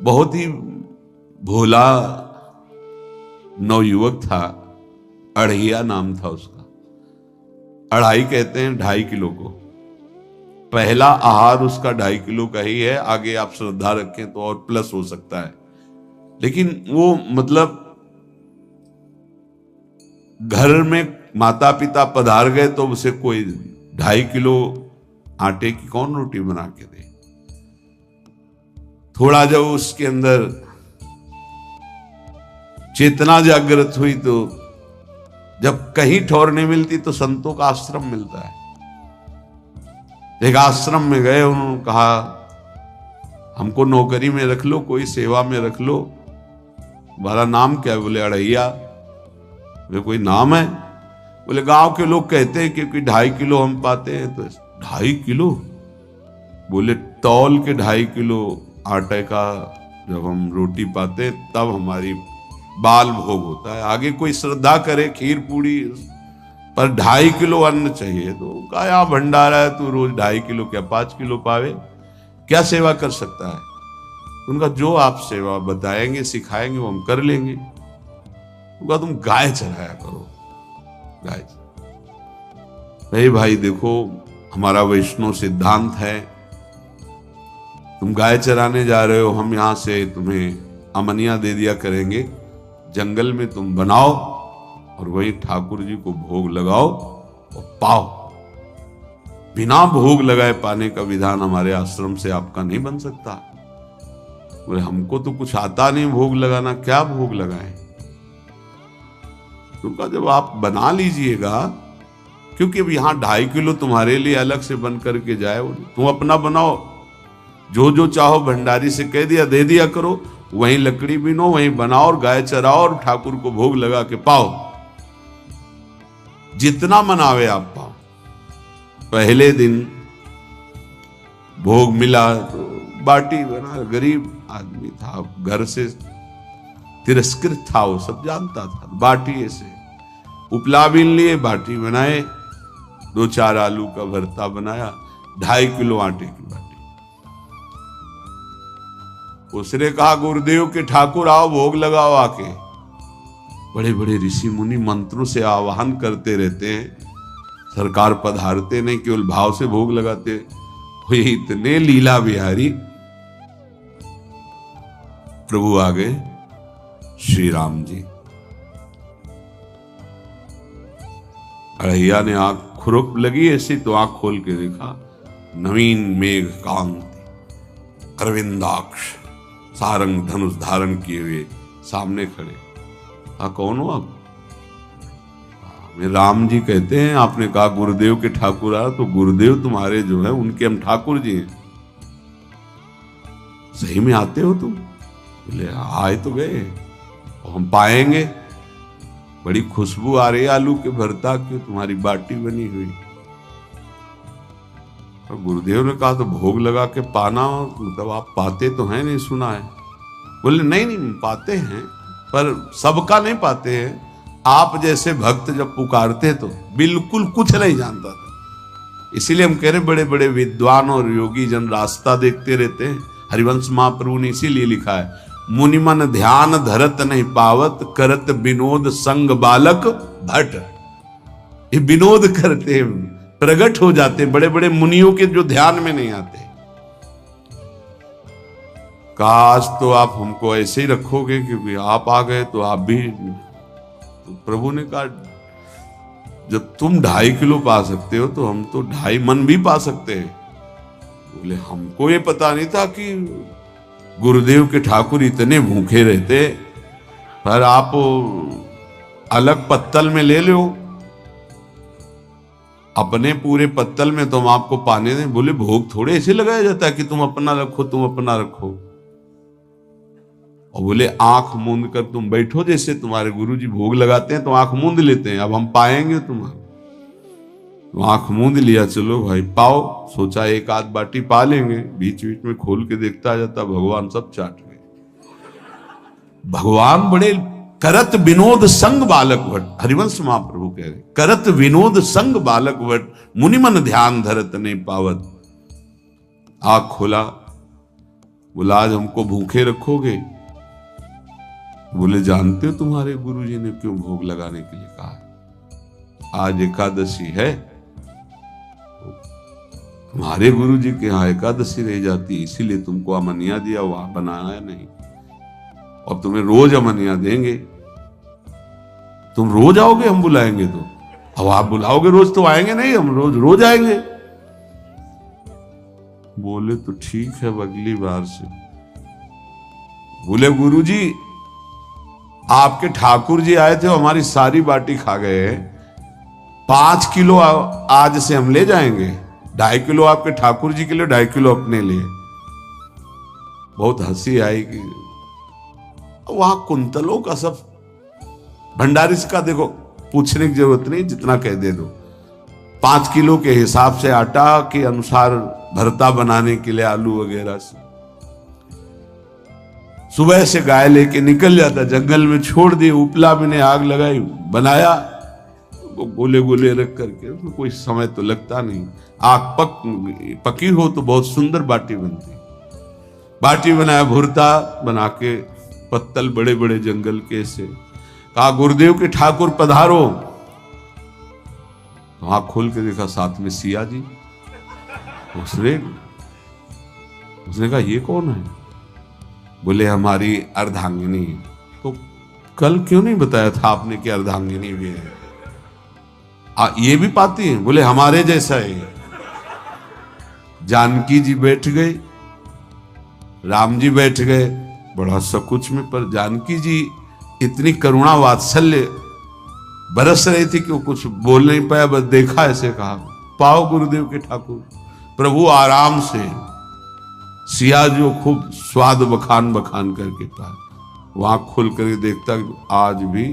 बहुत ही भोला नवयुवक था, अढ़िया नाम था उसका। अढ़ाई कहते हैं 2.5 किलो को। पहला आहार उसका 2.5 किलो का ही है, आगे आप श्रद्धा रखें तो और प्लस हो सकता है। लेकिन वो मतलब घर में माता पिता पधार गए तो उसे कोई 2.5 किलो आटे की कौन रोटी बना के दे। थोड़ा जब उसके अंदर चेतना जागृत हुई तो जब कहीं ठौर नहीं मिलती तो संतों का आश्रम मिलता है। एक आश्रम में गए, उन्होंने कहा हमको नौकरी में रख लो, कोई सेवा में रख लो, तुम्हारा नाम क्या है? बोले अढ़ैया। वे कोई नाम है? बोले गांव के लोग कहते हैं क्योंकि 2.5 किलो हम पाते हैं। तो 2.5 किलो? बोले तौल के 2.5 किलो आटे का जब हम रोटी पाते तब हमारी बाल भोग होता है। आगे कोई श्रद्धा करे खीर पूड़ी, पर 2.5 किलो अन्न चाहिए। तो कहा यहाँ भंडारा है, तू रोज 2.5 किलो क्या 5 किलो पावे, क्या सेवा कर सकता है? उनका जो आप सेवा बताएंगे सिखाएंगे वो हम कर लेंगे। उनका तुम गाय चराया करो, गाय। भाई देखो, हमारा वैष्णव सिद्धांत है, तुम गाय चराने जा रहे हो, हम यहां से तुम्हें अमनिया दे दिया करेंगे, जंगल में तुम बनाओ और वही ठाकुर जी को भोग लगाओ और पाओ। बिना भोग लगाए पाने का विधान हमारे आश्रम से आपका नहीं बन सकता। बोले हमको तो कुछ आता नहीं भोग लगाना, क्या भोग लगाएं? उनका जब आप बना लीजिएगा, क्योंकि अब यहां 2.5 किलो तुम्हारे लिए अलग से बन करके जाए, तुम अपना बनाओ, जो जो चाहो भंडारी से कह दिया दे दिया करो, वहीं लकड़ी बीनो, वहीं बनाओ और गाय चराओ और ठाकुर को भोग लगा के पाओ। जितना मनावे आप पाओ। पहले दिन भोग मिला तो बाटी बना, गरीब आदमी था, घर से तिरस्कृत था, वो सब जानता था। बाटी ऐसे उपला बीन लिए, बाटी बनाए, 2-4 आलू का भरता बनाया, 2.5 किलो आटे की बाटी। उसने कहा गुरुदेव के ठाकुर आओ भोग लगाओ आके। बड़े बड़े ऋषि मुनि मंत्रों से आवाहन करते रहते हैं, सरकार पधारते नहीं, केवल भाव से भोग लगाते। वो इतने लीला बिहारी प्रभु आ गए, श्री राम जी। अढ़ैया ने आंख खुरक लगी ऐसी तो आंख खोल के देखा, नवीन मेघ कांति, अरविंदाक्ष, सारंग धनुष धारण किए हुए सामने खड़े। कौन हो आप? मैं राम जी कहते हैं। आपने कहा गुरुदेव के ठाकुर आ, तो गुरुदेव तुम्हारे जो है उनके हम ठाकुर जी हैं। सही में आते हो तुम? बोले आए तो गए, और हम पाएंगे। बड़ी खुशबू आ रही है आलू के भरता की, तुम्हारी बाटी बनी हुई। और गुरुदेव ने कहा तो भोग लगा के पाना, मतलब आप पाते तो हैं? नहीं सुना है। बोले नहीं पाते हैं, पर सबका नहीं पाते हैं। आप जैसे भक्त जब पुकारते तो बिल्कुल कुछ नहीं जानता था। इसीलिए हम कह रहे बड़े बड़े विद्वान और योगी जन रास्ता देखते रहते हैं। हरिवंश महाप्रभु ने इसीलिए लिखा है, मुनिमन ध्यान धरत नहीं पावत, करत विनोद संग बालक भट। ये विनोद करते प्रकट हो जाते बड़े बड़े मुनियों के जो ध्यान में नहीं आते। काश तो आप हमको ऐसे ही रखोगे, क्योंकि आप आ गए तो आप भी। तो प्रभु ने कहा जब तुम 2.5 किलो पा सकते हो तो हम तो 2.5 मन भी पा सकते हैं। बोले हमको ये पता नहीं था कि गुरुदेव के ठाकुर इतने भूखे रहते, पर आप अलग पत्तल में ले लो, अपने पूरे पत्तल में तुम आपको पाने दें। बोले भोग थोड़े ऐसे लगाया जाता है कि तुम अपना रखो, तुम अपना रखो। और बोले आंख मूंद कर तुम बैठो, जैसे तुम्हारे गुरुजी भोग लगाते हैं तो आंख मूंद लेते हैं, अब हम पाएंगे तुम्हारा। तो आंख मूंद लिया, चलो भाई पाओ। सोचा एक आध बाटी पा लेंगे, बीच बीच में खोल के देखता जाता, भगवान सब चाट गए। भगवान बड़े करत विनोद संग बालक भट, हरिवंश महाप्रभु कह रहे, करत विनोद संग बालक भट, मुनिमन ध्यान धरत नहीं पावत। आंख खोला, बोला आज हमको भूखे रखोगे? बोले जानते हो तुम्हारे गुरुजी ने क्यों भोग लगाने के लिए कहा? आज एकादशी है, तुम्हारे गुरुजी के यहाँ एकादशी रह जाती, इसीलिए तुमको अमनिया दिया, वहां बनाया नहीं। और तुम्हें रोज अमनिया देंगे। तुम रोज आओगे हम बुलाएंगे तो? अब आप बुलाओगे रोज तो आएंगे नहीं, हम रोज रोज आएंगे। बोले तो ठीक है, अगली बार से। बोले गुरुजी आपके ठाकुर जी आए थे, हमारी सारी बाटी खा गए, 5 किलो आज से हम ले जाएंगे, 2.5 किलो आपके ठाकुर जी के लिए, 2.5 किलो अपने लिए। बहुत हंसी आई कि वहां कुंतलों का सब भंडारी का देखो, पूछने की जरूरत नहीं, जितना कह दे दो। 5 किलो के हिसाब से आटा के अनुसार भरता बनाने के लिए आलू वगैरह से सुबह से गाय लेके निकल जाता, जंगल में छोड़ दिए, उपला में ने आग लगाई, बनाया, वो गोले गोले रख करके, उसमें कोई समय तो लगता नहीं। आग पकी हो तो बहुत सुंदर बाटी बनती। बाटी बनाया, भुरता बना के, पत्तल बड़े बड़े जंगल के से, कहा गुरुदेव के ठाकुर पधारो। तो आंख खोल के देखा साथ में सिया जी। उसने कहा ये कौन है? बोले हमारी अर्धांगिनी। तो कल क्यों नहीं बताया था आपने कि अर्धांगिनी भी है? ये भी पाती है? बोले हमारे जैसा है। जानकी जी बैठ गए, राम जी बैठ गए, बड़ा सकुच में, पर जानकी जी इतनी करुणा वात्सल्य बरस रही थी कि वो कुछ बोल नहीं पाया, बस देखा, ऐसे कहा पाओ गुरुदेव के ठाकुर। प्रभु आराम से, सिया जो खूब स्वाद बखान बखान करके पाए, वहां खुल करके देखता आज भी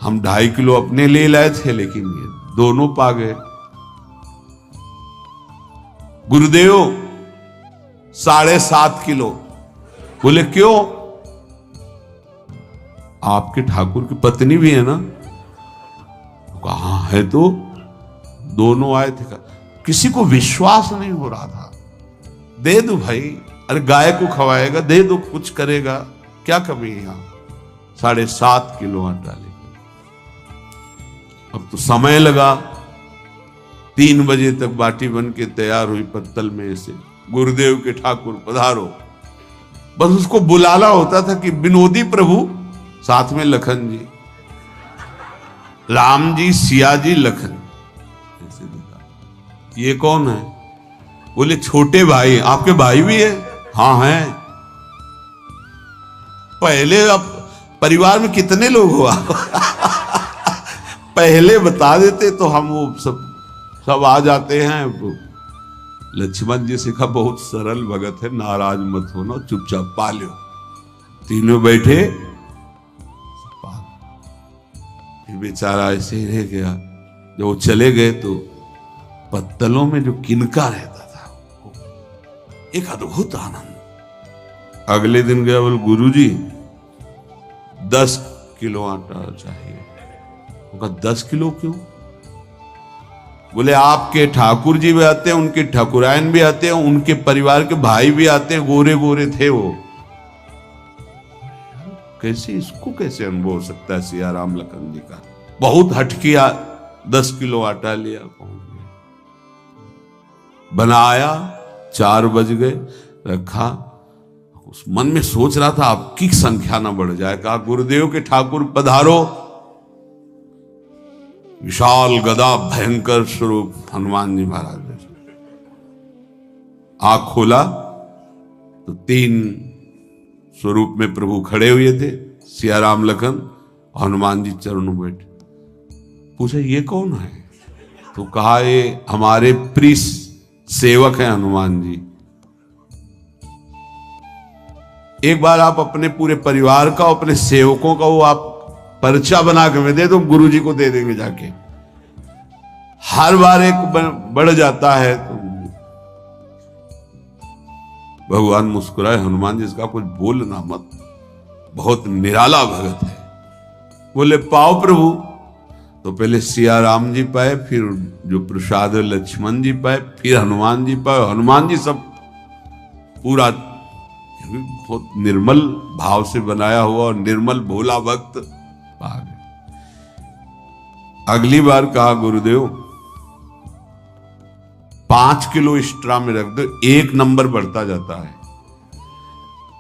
हम 2.5 किलो अपने ले लाए थे, लेकिन ये दोनों पा गए। गुरुदेव 7.5 किलो। बोले क्यों? आपके ठाकुर की पत्नी भी है ना? कहा है तो दोनों आए थे। किसी को विश्वास नहीं हो रहा था। दे दो भाई, अरे गाय को खवाएगा, दे दो, कुछ करेगा, क्या कमी है यहां? 7.5 किलो आटा लेकर। अब तो समय लगा, 3 बजे तक बाटी बन के तैयार हुई पत्तल में से। गुरुदेव के ठाकुर पधारो। बस उसको बुलाना होता था कि विनोदी प्रभु, साथ में लखन जी, राम जी, सिया जी, लखन। ऐसे देखा, ये कौन है? बोले छोटे भाई। आपके भाई भी है? हाँ है। पहले अब परिवार में कितने लोग हो आप? पहले बता देते तो हम वो सब आ जाते हैं। लक्ष्मण जी से कहा बहुत सरल भगत है, नाराज मत होना, चुपचाप पा लो। तीनों बैठे, बेचारा ऐसे ही रह गया। जब वो चले गए तो पत्तलों में जो किनका रहता था, एक अद्भुत आनंद। अगले दिन गया, बोले गुरुजी 10 किलो आटा चाहिए। उनका 10 किलो क्यों? बोले आपके ठाकुर जी भी आते हैं, उनके ठाकुरायन भी आते हैं, उनके परिवार के भाई भी आते हैं, गोरे गोरे थे वो। कैसे, इसको कैसे अनुभव हो सकता है? सिया राम लखन जी का बहुत हट किया, 10 किलो आटा लिया, पहुंच गया, बनाया, 4 बज गए, रखा। उस मन में सोच रहा था आपकी संख्या ना बढ़ जाए। कहा गुरुदेव के ठाकुर पधारो। विशाल गदा, भयंकर स्वरूप हनुमान जी महाराज ने। आंख खोला तो 3 स्वरूप में प्रभु खड़े हुए थे, सिया राम लखन, हनुमान जी चरणों बैठे। पूछा ये कौन है? तो कहा ये हमारे प्रिय सेवक हैं हनुमान जी। एक बार आप अपने पूरे परिवार का, अपने सेवकों का वो आप पर्चा बना के मैं दे दो, गुरु जी को दे देंगे जाके। हर बार एक बढ़ जाता है तो भगवान मुस्कुराए, हनुमान जी इसका कुछ बोलना मत, बहुत निराला भगत है। बोले पाओ प्रभु। तो पहले सिया राम जी पाए, फिर जो प्रसाद लक्ष्मण जी पाए, फिर हनुमान जी पाए। हनुमान जी सब पूरा भी बहुत निर्मल भाव से बनाया हुआ और निर्मल भोला भक्त आ गए। अगली बार कहा गुरुदेव 5 किलो एक्स्ट्रा में रख दो, 1 नंबर बढ़ता जाता है।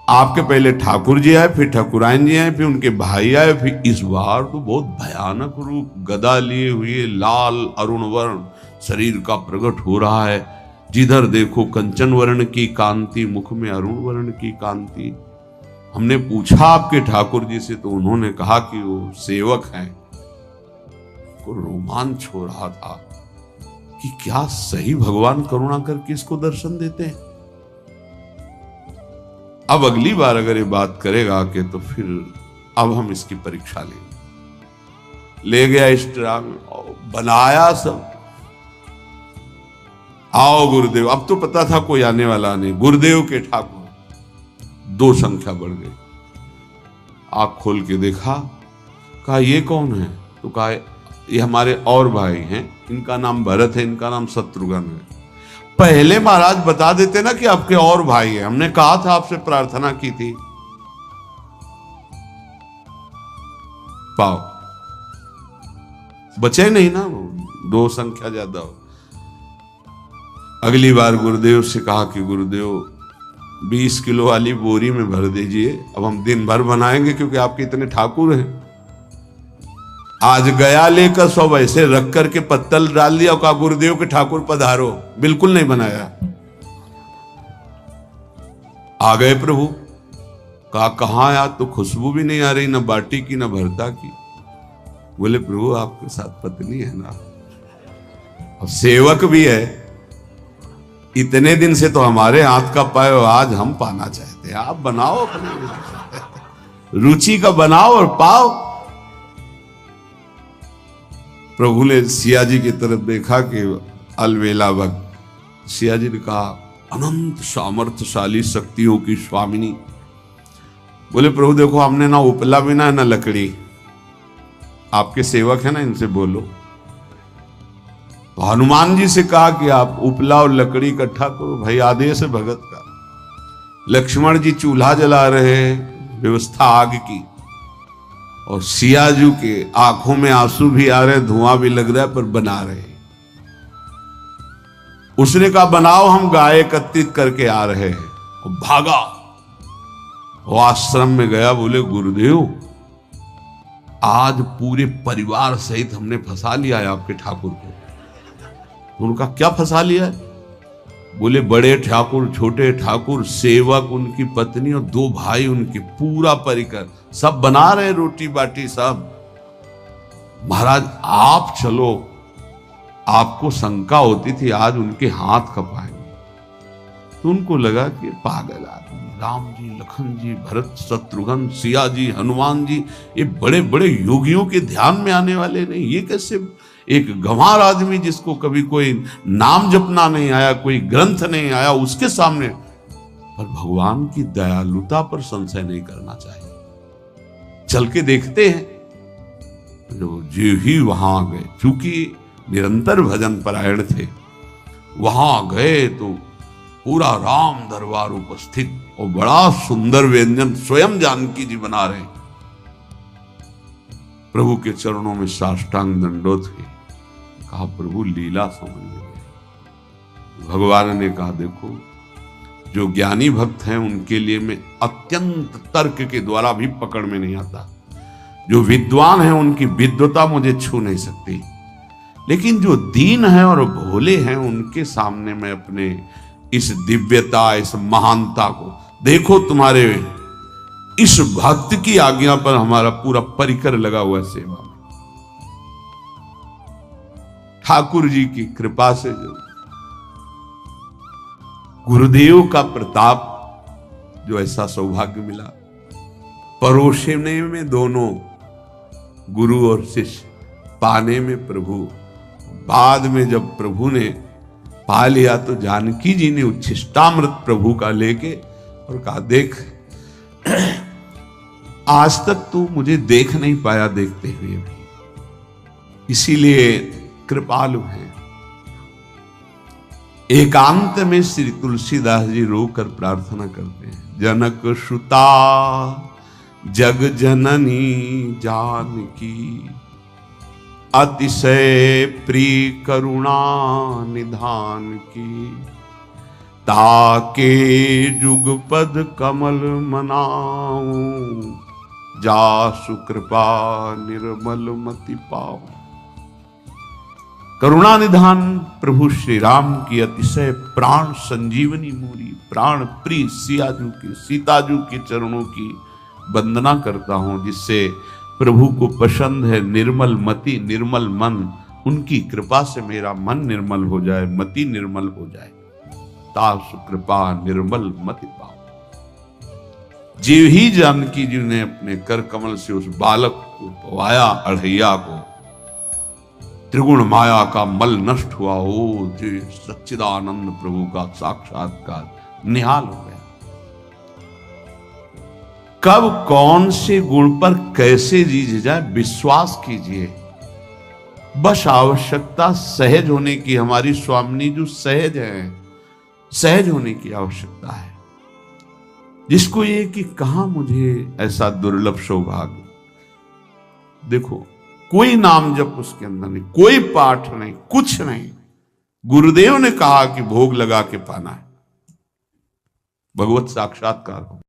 आपके पहले ठाकुर जी आए, फिर ठाकुरायन जी आए, फिर उनके भाई आए, फिर इस बार तो बहुत भयानक रूप, गदा लिए हुए लाल अरुण वर्ण शरीर का प्रकट हो रहा है। जिधर देखो कंचन वर्ण की कांति, मुख में अरुण वर्ण की कांति। हमने पूछा आपके ठाकुर जी से, तो उन्होंने कहा कि वो सेवक हैं। को रोमांच हो रहा था कि क्या सही भगवान करुणा करके इसको दर्शन देते हैं। अब अगली बार अगर ये बात करेगा कि तो फिर अब हम इसकी परीक्षा लेंगे। ले गया एक्स्ट्रा में, बनाया सब। आओ गुरुदेव। अब तो पता था कोई आने वाला नहीं। गुरुदेव के ठाकुर 2 संख्या बढ़ गई। आंख खोल के देखा, कहा ये कौन है? तो कहा ये हमारे और भाई हैं, इनका नाम भरत है, इनका नाम शत्रुघ्न है। पहले महाराज बता देते ना कि आपके और भाई हैं, हमने कहा था, आपसे प्रार्थना की थी। पाओ बचे नहीं ना, 2 संख्या ज्यादा हो। अगली बार गुरुदेव से कहा कि गुरुदेव 20 किलो वाली बोरी में भर दीजिए, अब हम दिन भर बनाएंगे क्योंकि आपके इतने ठाकुर हैं। आज गया लेकर 100 ऐसे रख करके पत्तल डाल दिया, कहा गुरुदेव के ठाकुर पधारो। बिल्कुल नहीं बनाया। आ गए प्रभु, कहा कहां यार, तो खुशबू भी नहीं आ रही, ना बाटी की ना भरता की। बोले प्रभु आपके साथ पत्नी है ना, और सेवक भी है। इतने दिन से तो हमारे हाथ का पाए, आज हम पाना चाहते हैं। आप बनाओ, अपने रुचि का बनाओ और पाओ। प्रभु ने सिया जी की तरफ देखा कि अलवेला भक्त। सिया जी ने कहा अनंत सामर्थ्यशाली शक्तियों की स्वामिनी। बोले प्रभु देखो, हमने ना उपला बिना है ना लकड़ी, आपके सेवक है ना, इनसे बोलो। तो हनुमान जी से कहा कि आप उपला और लकड़ी इकट्ठा करो, भाई आदेश है भगत का। लक्ष्मण जी चूल्हा जला रहे हैं, व्यवस्था आग की, और सियाजू के आंखों में आंसू भी आ रहे, धुआं भी लग रहा है, पर बना रहे। उसने कहा बनाओ, हम गाय एकत्रित करके आ रहे हैं। और भागा, वो आश्रम में गया। बोले गुरुदेव आज पूरे परिवार सहित हमने फंसा लिया है आपके ठाकुर को। उनका क्या फंसा लिया है? बोले बड़े ठाकुर, छोटे ठाकुर, सेवक, उनकी पत्नी और 2 भाई उनके, पूरा परिकर सब बना रहे रोटी बाटी सब। महाराज आप चलो, आपको शंका होती थी आज उनके हाथ कपाएंगे। तो उनको लगा कि पागल आदमी, राम जी, लखन जी, भरत, शत्रुघ्न, सिया जी, हनुमान जी, ये बड़े बड़े योगियों के ध्यान में आने वाले नहीं। ये कैसे एक गंवार आदमी जिसको कभी कोई नाम जपना नहीं आया, कोई ग्रंथ नहीं आया, उसके सामने। पर भगवान की दयालुता पर संशय नहीं करना चाहिए। चल के देखते हैं। जो ही वहां गए, चूंकि निरंतर भजन परायण थे, वहां गए तो पूरा राम दरबार उपस्थित, और बड़ा सुंदर व्यंजन स्वयं जानकी जी बना रहे। प्रभु के चरणों में साष्टांग दंडोत हुए। कहा प्रभु लीला समझ लीजिए। भगवान ने कहा देखो, जो ज्ञानी भक्त हैं उनके लिए मैं अत्यंत तर्क के द्वारा भी पकड़ में नहीं आता। जो विद्वान हैं उनकी विद्वता मुझे छू नहीं सकती, लेकिन जो दीन हैं और भोले हैं उनके सामने मैं अपने इस दिव्यता, इस महानता को देखो। तुम्हारे इस भक्त की आज्ञा पर हमारा पूरा परिकर लगा हुआ है सेवा में। ठाकुर जी की कृपा से जो गुरुदेव का प्रताप, जो ऐसा सौभाग्य मिला, परोसने में दोनों गुरु और शिष्य, पाने में प्रभु। बाद में जब प्रभु ने पा लिया तो जानकी जी ने उच्छिष्टामृत प्रभु का लेके और कहा देख, आज तक तू मुझे देख नहीं पाया देखते हुए भी, इसीलिए कृपालु है। एकांत में श्री तुलसीदास जी रोकर प्रार्थना करते हैं, जनक सुता जग जननी जानकी, अतिशय प्रिय करुणा निधान की, ताके जुगपद कमल मनाऊं, जासु कृपा निर्मल मति पाऊं। करुणा निधान प्रभु श्री राम की अतिशय प्राण संजीवनी मूरी, प्राण प्रिय सीताजू के चरणों की वंदना करता हूं, जिससे प्रभु को पसंद है निर्मल मति निर्मल मन। उनकी कृपा से मेरा मन निर्मल हो जाए, मति निर्मल हो जाए। तासु कृपा निर्मल मति पाओ। जीव ही जानकी जी ने अपने कर कमल से उस बालक को पवाया, अढ़ैया को, त्रिगुण माया का मल नष्ट हुआ। हो जी सच्चिदानंद प्रभु का साक्षात्कार निहाल हो गया। कब कौन से गुण पर कैसे जी जाए विश्वास कीजिए। बस आवश्यकता सहज होने की। हमारी स्वामिनी जो सहज है, सहज होने की आवश्यकता है। जिसको ये कि कहां मुझे ऐसा दुर्लभ सौभाग्य। देखो कोई नाम जप उसके अंदर नहीं, कोई पाठ नहीं, कुछ नहीं। गुरुदेव ने कहा कि भोग लगा के पाना है, भगवत साक्षात्कार हो।